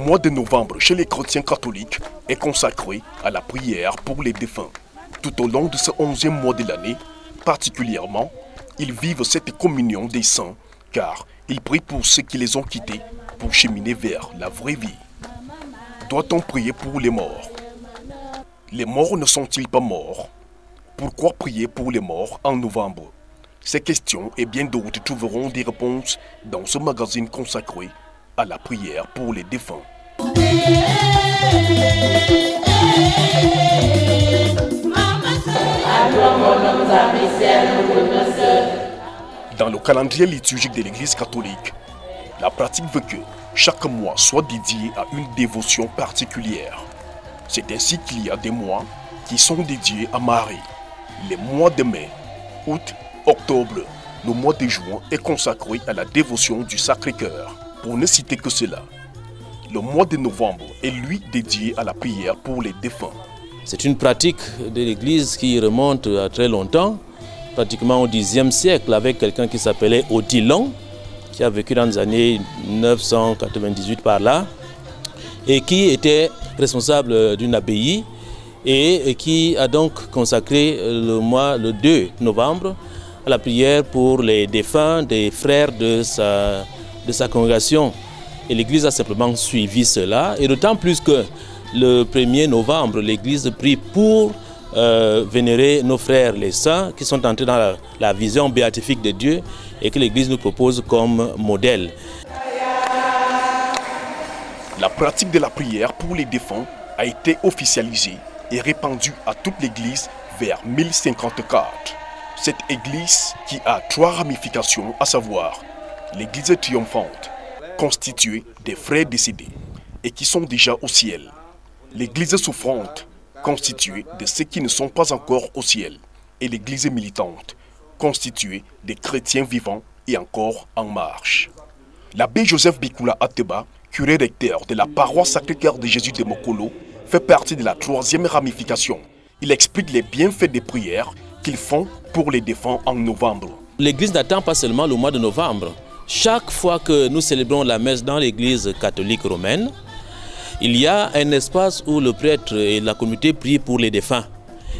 mois de novembre chez les chrétiens catholiques est consacré à la prière pour les défunts. Tout au long de ce 11e mois de l'année, particulièrement, ils vivent cette communion des saints car ils prient pour ceux qui les ont quittés pour cheminer vers la vraie vie. Doit-on prier pour les morts? Les morts ne sont-ils pas morts? Pourquoi prier pour les morts en novembre? Ces questions et bien d'autres trouveront des réponses dans ce magazine consacré à la prière pour les défunts. Dans le calendrier liturgique de l'Église catholique, la pratique veut que chaque mois soit dédié à une dévotion particulière. C'est ainsi qu'il y a des mois qui sont dédiés à Marie. Les mois de mai, août, octobre, le mois de juin est consacré à la dévotion du Sacré-Cœur. Pour ne citer que cela, le mois de novembre est lui dédié à la prière pour les défunts. C'est une pratique de l'Église qui remonte à très longtemps, pratiquement au Xe siècle, avec quelqu'un qui s'appelait Odilon, qui a vécu dans les années 998 par là, et qui était responsable d'une abbaye, et qui a donc consacré le 2 novembre à la prière pour les défunts des frères de sa congrégation. Et l'Église a simplement suivi cela, et d'autant plus que le 1er novembre, l'Église prie pour vénérer nos frères les saints qui sont entrés dans la vision béatifique de Dieu et que l'Église nous propose comme modèle. La pratique de la prière pour les défunts a été officialisée et répandue à toute l'Église vers 1054. Cette Église qui a 3 ramifications, à savoir l'Église triomphante, constituée des frères décédés et qui sont déjà au ciel, l'Église souffrante, constituée de ceux qui ne sont pas encore au ciel, et l'Église militante, constituée des chrétiens vivants et encore en marche. L'abbé Joseph Bikula Ateba, curé recteur de la paroisse Sacré-Cœur de Jésus de Mokolo, fait partie de la 3e ramification. Il explique les bienfaits des prières qu'ils font pour les défunts en novembre. L'Église n'attend pas seulement le mois de novembre. Chaque fois que nous célébrons la messe dans l'Église catholique romaine, il y a un espace où le prêtre et la communauté prient pour les défunts.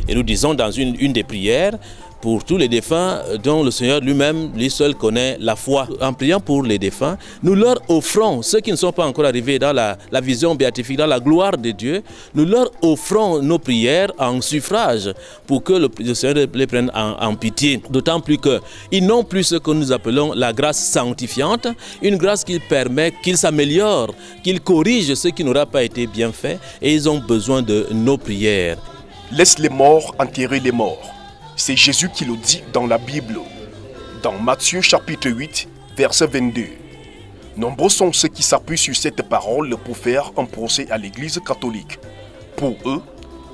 Et nous disons dans une des prières, pour tous les défunts dont le Seigneur lui-même, lui seul, connaît la foi. En priant pour les défunts, nous leur offrons, ceux qui ne sont pas encore arrivés dans la vision béatifique, dans la gloire de Dieu, nous leur offrons nos prières en suffrage pour que le Seigneur les prenne en pitié. D'autant plus qu'ils n'ont plus ce que nous appelons la grâce sanctifiante, une grâce qui permet qu'ils s'améliorent, qu'ils corrigent ce qui n'aura pas été bien fait, et ils ont besoin de nos prières. Laisse les morts enterrer les morts. C'est Jésus qui le dit dans la Bible, dans Matthieu chapitre 8, verset 22. Nombreux sont ceux qui s'appuient sur cette parole pour faire un procès à l'Église catholique. Pour eux,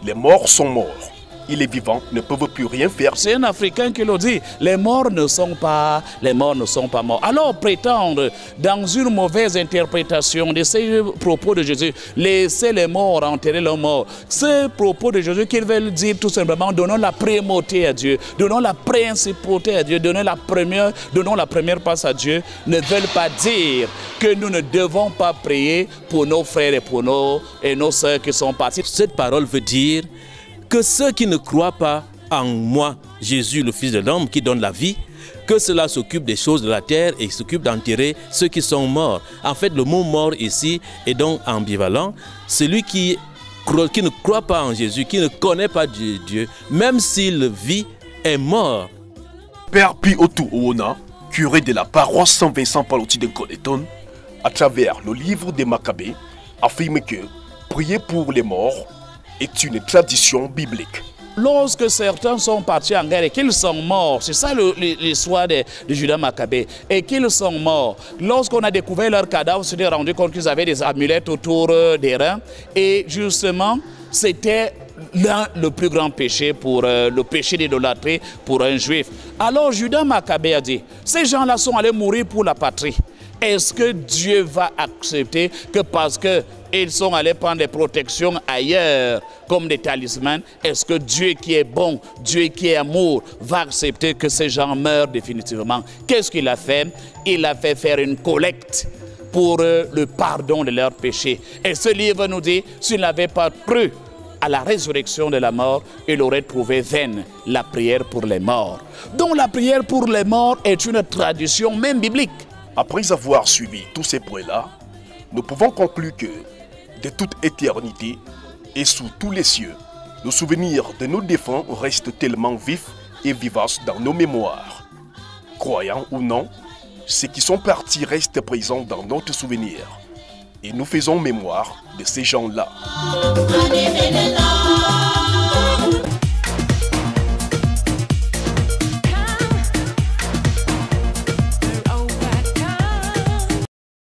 les morts sont morts et les vivants ne peuvent plus rien faire. C'est un Africain qui le dit, les morts ne sont pas morts. Alors prétendre dans une mauvaise interprétation de ces propos de Jésus, laisser les morts enterrer leurs morts, ces propos de Jésus qu'ils veulent dire tout simplement, donnons la primauté à Dieu, donnons la principauté à Dieu, donnons la première place à Dieu, ne veulent pas dire que nous ne devons pas prier pour nos frères et nos sœurs qui sont partis. Cette parole veut dire que ceux qui ne croient pas en moi, Jésus, le Fils de l'homme, qui donne la vie, que cela s'occupe des choses de la terre et s'occupe d'enterrer ceux qui sont morts. En fait, le mot mort ici est donc ambivalent. Celui qui ne croit pas en Jésus, qui ne connaît pas Dieu, même s'il vit, est mort. Père Piotou Oona, curé de la paroisse Saint-Vincent Pallotti de Coleton, à travers le livre des Maccabées, affirme que prier pour les morts est une tradition biblique. Lorsque certains sont partis en guerre et qu'ils sont morts, c'est ça l'histoire de Judas Maccabée, et qu'ils sont morts, lorsqu'on a découvert leur cadavre, on s'est rendu compte qu'ils avaient des amulettes autour des reins, et justement, c'était le plus grand péché le péché d'idolâtrie pour un juif. Alors Judas Maccabée a dit, ces gens-là sont allés mourir pour la patrie. Est-ce que Dieu va accepter que parce qu'ils sont allés prendre des protections ailleurs comme des talismans, est-ce que Dieu qui est bon, Dieu qui est amour, va accepter que ces gens meurent définitivement? Qu'est-ce qu'il a fait? Il a fait faire une collecte pour le pardon de leurs péchés. Et ce livre nous dit, s'il n'avait pas cru à la résurrection de la mort, il aurait trouvé vaine la prière pour les morts. Donc la prière pour les morts est une tradition même biblique. Après avoir suivi tous ces points-là, nous pouvons conclure que, de toute éternité et sous tous les cieux, le souvenir de nos défunts reste tellement vif et vivace dans nos mémoires. Croyants ou non, ceux qui sont partis restent présents dans notre souvenir. Et nous faisons mémoire de ces gens-là.